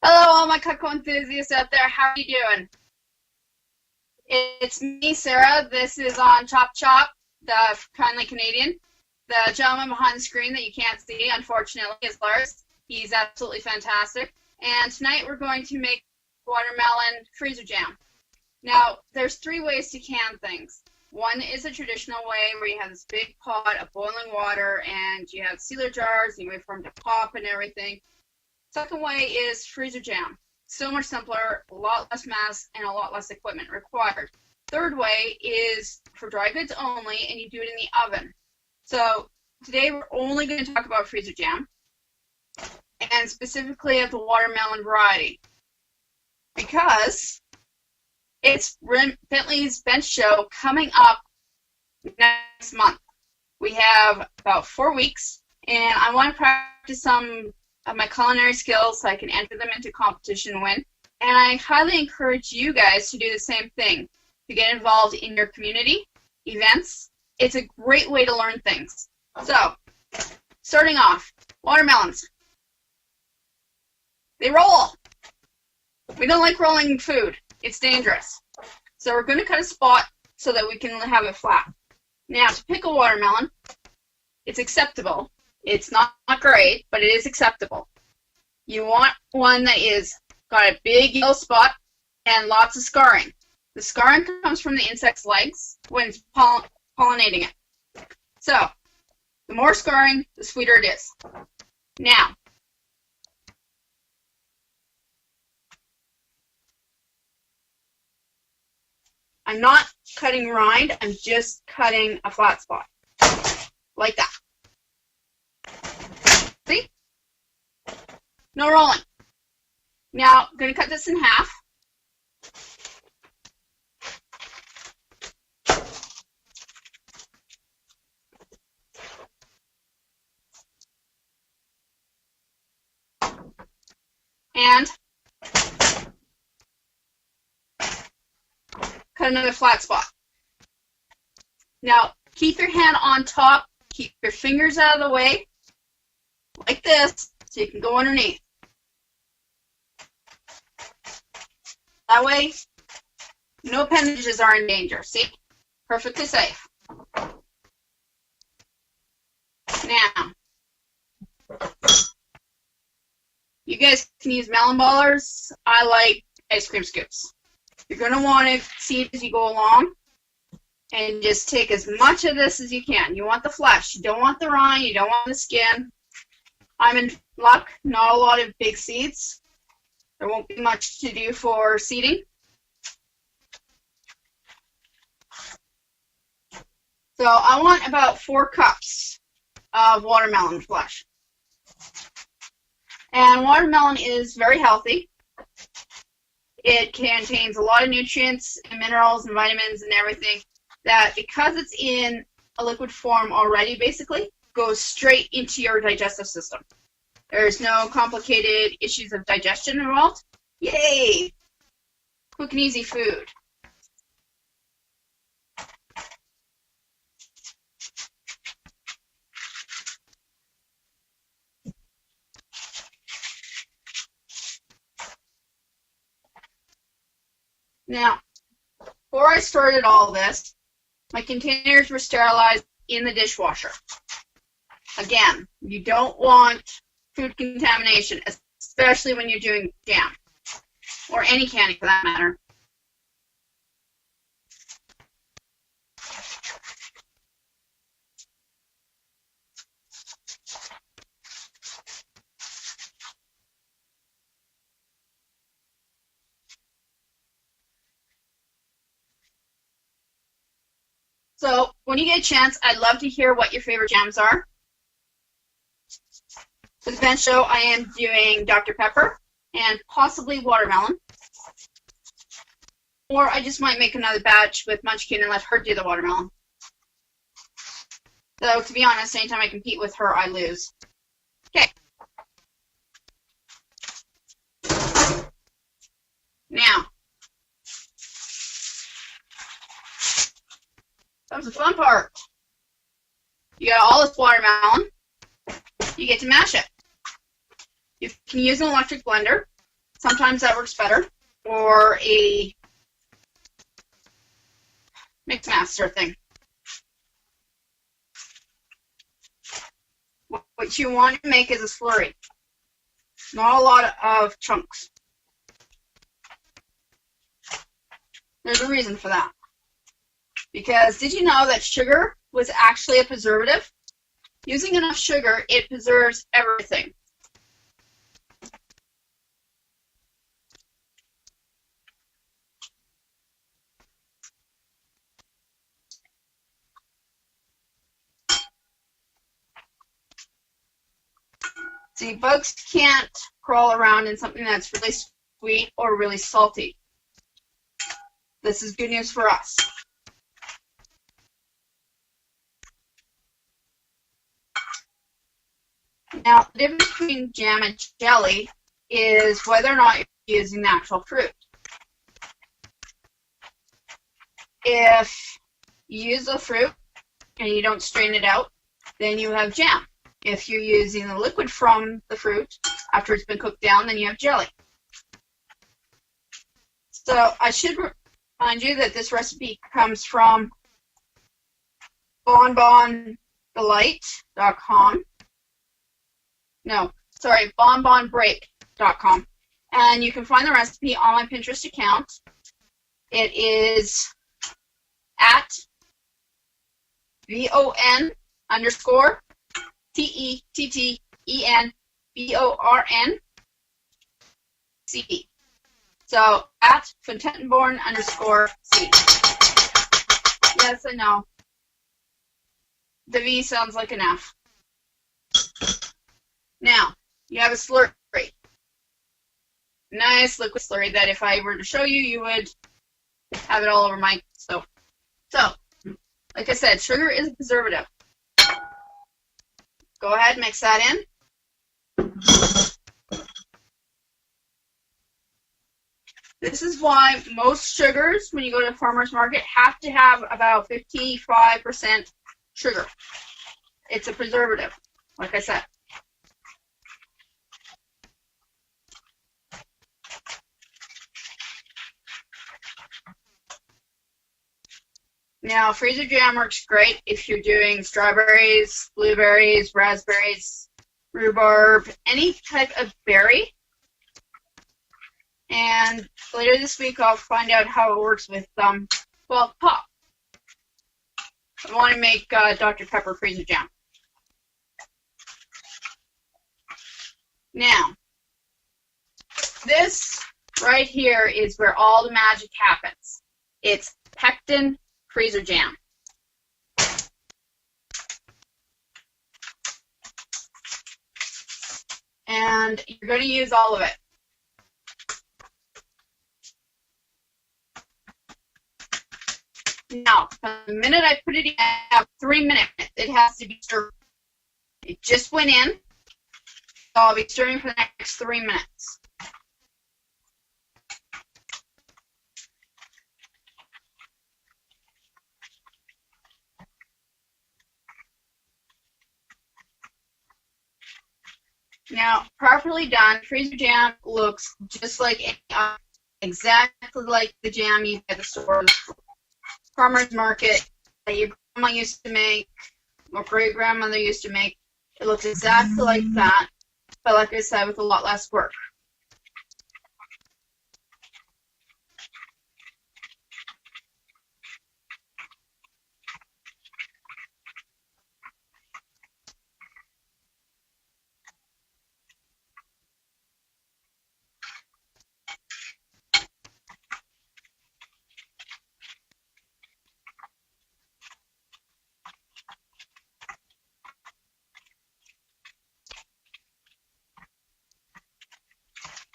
Hello, all my cocoa enthusiasts out there. How are you doing? It's me, Sarah. This is on Chop Chop, the kindly Canadian. The gentleman behind the screen that you can't see, unfortunately, is Lars. He's absolutely fantastic. And tonight we're going to make watermelon freezer jam. Now, there's three ways to can things. One is a traditional way where you have this big pot of boiling water and you have sealer jars and you wait for them to pop and everything. Second way is freezer jam. So much simpler, a lot less mess, and a lot less equipment required. Third way is for dry goods only, and you do it in the oven. So today we're only going to talk about freezer jam, and specifically of the watermelon variety, because it's Bentley's bench show coming up next month. We have about 4 weeks, and I want to practice some of my culinary skills so I can enter them into competition and win. And I highly encourage you guys to do the same thing, to get involved in your community events. It's a great way to learn things. So, starting off, watermelons. They roll. We don't like rolling food. It's dangerous. So we're going to cut a spot so that we can have it flat. Now, to pick a watermelon, it's acceptable. It's not great, but it is acceptable. You want one that is got a big yellow spot and lots of scarring. The scarring comes from the insect's legs when it's pollinating it. So, the more scarring, the sweeter it is. Now, I'm not cutting rind, I'm just cutting a flat spot. Like that. See? No rolling. Now, I'm going to cut this in half. And cut another flat spot. Now, keep your hand on top. Keep your fingers out of the way. Like this, so you can go underneath. That way, no appendages are in danger. See? Perfectly safe. Now, you guys can use melon ballers. I like ice cream scoops. You're going to want to see it as you go along, and just take as much of this as you can. You want the flesh. You don't want the rind. You don't want the skin. I'm in luck, not a lot of big seeds. There won't be much to do for seeding. So I want about 4 cups of watermelon flesh. And watermelon is very healthy. It contains a lot of nutrients and minerals and vitamins and everything that, because it's in a liquid form already, basically, goes straight into your digestive system. There's no complicated issues of digestion involved. Yay! Quick and easy food. Now, before I started all this, my containers were sterilized in the dishwasher. Again, you don't want food contamination, especially when you're doing jam, or any candy for that matter. So, when you get a chance, I'd love to hear what your favorite jams are. For the bench show, I am doing Dr. Pepper and possibly watermelon. Or I just might make another batch with Munchkin and let her do the watermelon. Though, to be honest, anytime I compete with her, I lose. Okay. Now, comes the fun part. You got all this watermelon. You get to mash it. You can use an electric blender. Sometimes that works better. Or a mix master thing. What you want to make is a slurry. Not a lot of chunks. There's a reason for that. Because did you know that sugar was actually a preservative? Using enough sugar, it preserves everything. See, bugs can't crawl around in something that's really sweet or really salty. This is good news for us. Now, the difference between jam and jelly is whether or not you're using the actual fruit. If you use the fruit and you don't strain it out, then you have jam. If you're using the liquid from the fruit after it's been cooked down, then you have jelly. So I should remind you that this recipe comes from bonbondelight.com. No, sorry, bonbonbreak.com. And you can find the recipe on my Pinterest account. It is at VON_TETTENBORN_C. So at Fontentenborn_C. Yes, I know. The V sounds like an F. Now, you have a slurry. Nice liquid slurry that if I were to show you, you would have it all over my stove. So, like I said, sugar is a preservative. Go ahead, mix that in. This is why most sugars, when you go to the farmer's market, have to have about 55% sugar. It's a preservative, like I said. Now, freezer jam works great if you're doing strawberries, blueberries, raspberries, rhubarb, any type of berry. And later this week, I'll find out how it works with, well, pop. I want to make Dr. Pepper freezer jam. Now, this right here is where all the magic happens. It's pectin freezer jam. And you're going to use all of it. Now, from the minute I put it in, about 3 minutes, it has to be stirred. It just went in, so I'll be stirring for the next 3 minutes. Now, properly done, freezer jam looks just like exactly like the jam you get at the store, farmer's market that your grandma used to make, or great grandmother used to make. It looks exactly like that, but like I said, with a lot less work.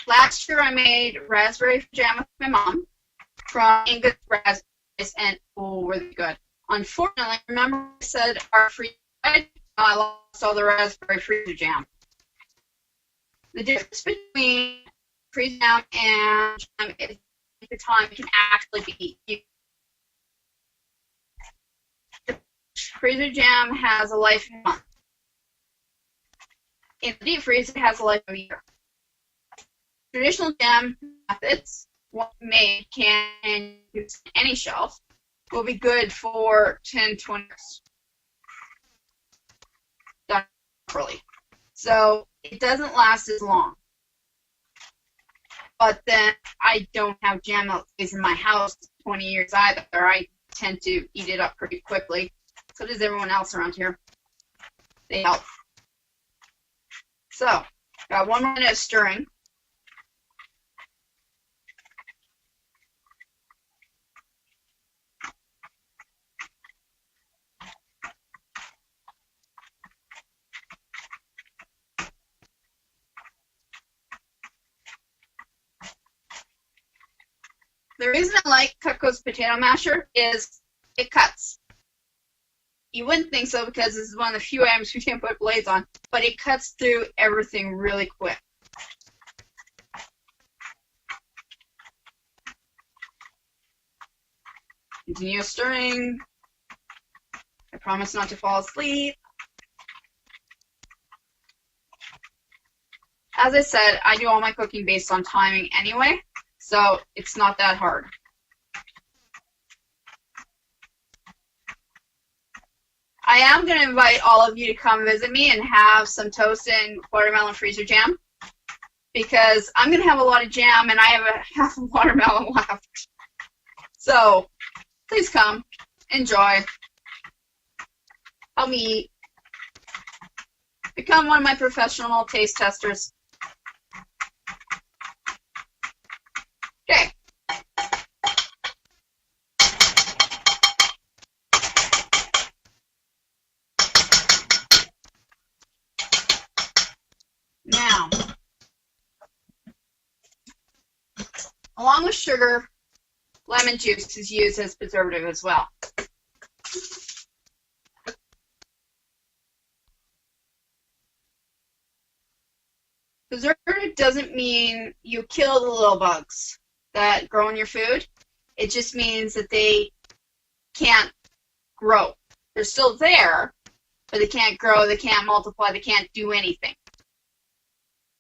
Last year I made raspberry jam with my mom from English raspberries, and oh, were they good. Unfortunately, remember I said our freezer, I lost all the raspberry freezer jam. The difference between freezer jam and jam is the time can actually be used. The freezer jam has a life of a month. In the deep freeze, it has a life of a year. traditional jam methods, one made can use any shelf, will be good for 10-20 years. Done properly. So it doesn't last as long. But then I don't have jam that stays in my house 20 years either. I tend to eat it up pretty quickly. So does everyone else around here. They help. So, got 1 minute of stirring. The reason I like Cutco's potato masher is it cuts. You wouldn't think so because this is one of the few items we can't put blades on, but it cuts through everything really quick. Continue stirring. I promise not to fall asleep. As I said, I do all my cooking based on timing anyway, so it's not that hard. I am going to invite all of you to come visit me and have some toast and watermelon freezer jam, because I'm going to have a lot of jam and I have a half a watermelon left. So please come, enjoy, help me eat, become one of my professional taste testers. Okay. Now, along with sugar, lemon juice is used as preservative as well. Preservative doesn't mean you kill the little bugs that grow in your food. It just means that they can't grow. They're still there, but they can't grow, they can't multiply, they can't do anything.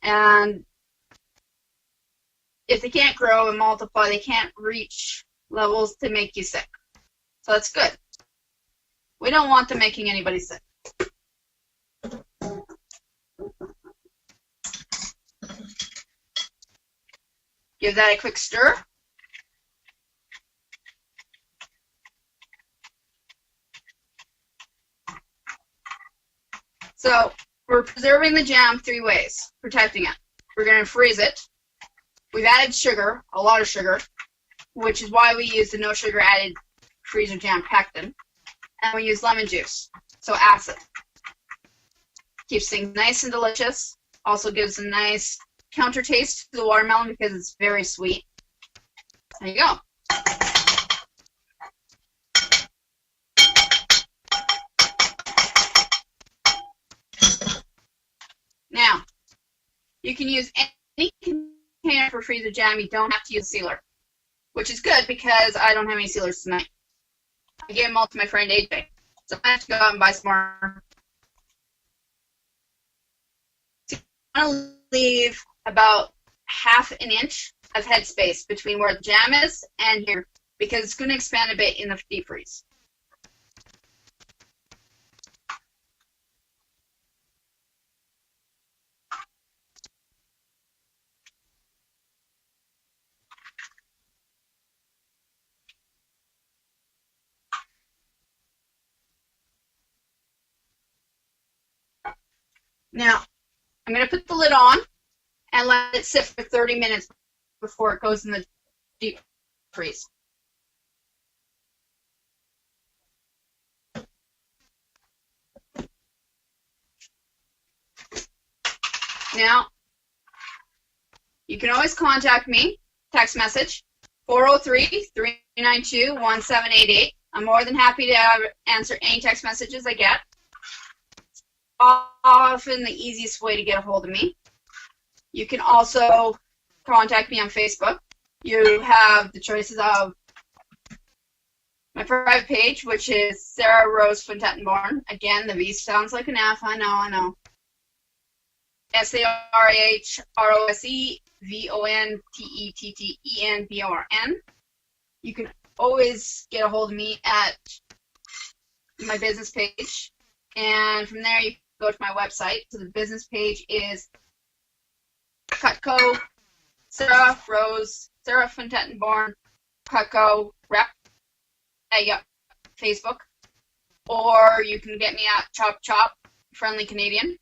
And if they can't grow and multiply, they can't reach levels to make you sick. So that's good. We don't want them making anybody sick. Give that a quick stir. So we're preserving the jam 3 ways, protecting it. We're going to freeze it. We've added sugar, a lot of sugar, which is why we use the no sugar added freezer jam pectin. And we use lemon juice, so acid. Keeps things nice and delicious. Also gives a nice counter taste to the watermelon because it's very sweet. There you go. Now, you can use any container for freezer jam. You don't have to use a sealer, which is good because I don't have any sealers tonight. I gave them all to my friend AJ, so I have to go out and buy some more. So you want to leave about ½ an inch of headspace between where the jam is and here, because it's going to expand a bit in the deep freeze. Now, I'm going to put the lid on and let it sit for 30 minutes before it goes in the deep freeze. Now, you can always contact me, text message, 403-392-1788. I'm more than happy to answer any text messages I get. Often the easiest way to get a hold of me. You can also contact me on Facebook. You have the choices of my private page, which is Sarah Rose Fontettenborn. Again, the V sounds like an F, I know. SARAHROSEVONTETTENBORN. You can always get a hold of me at my business page, and from there you can go to my website. So the business page is Cutco Sarah von Tettenborn Cutco Rep. Yep, Facebook. Or you can get me at Chop Chop Friendly Canadian.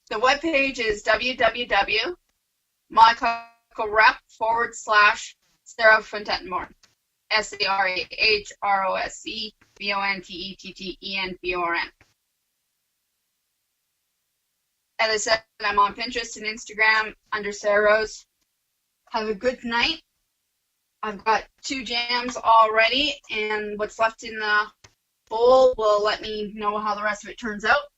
The webpage is www.mycutcorep.com/Sarah von Tettenborn. SARAHROSEVONTETTENBORN. As I said, I'm on Pinterest and Instagram under Sarah Rose. Have a good night. I've got 2 jams already, and what's left in the bowl will let me know how the rest of it turns out.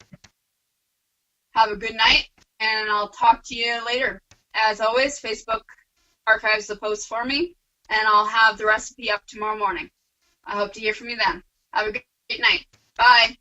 Have a good night, and I'll talk to you later. As always, Facebook archives the post for me, and I'll have the recipe up tomorrow morning. I hope to hear from you then. Have a great night. Bye.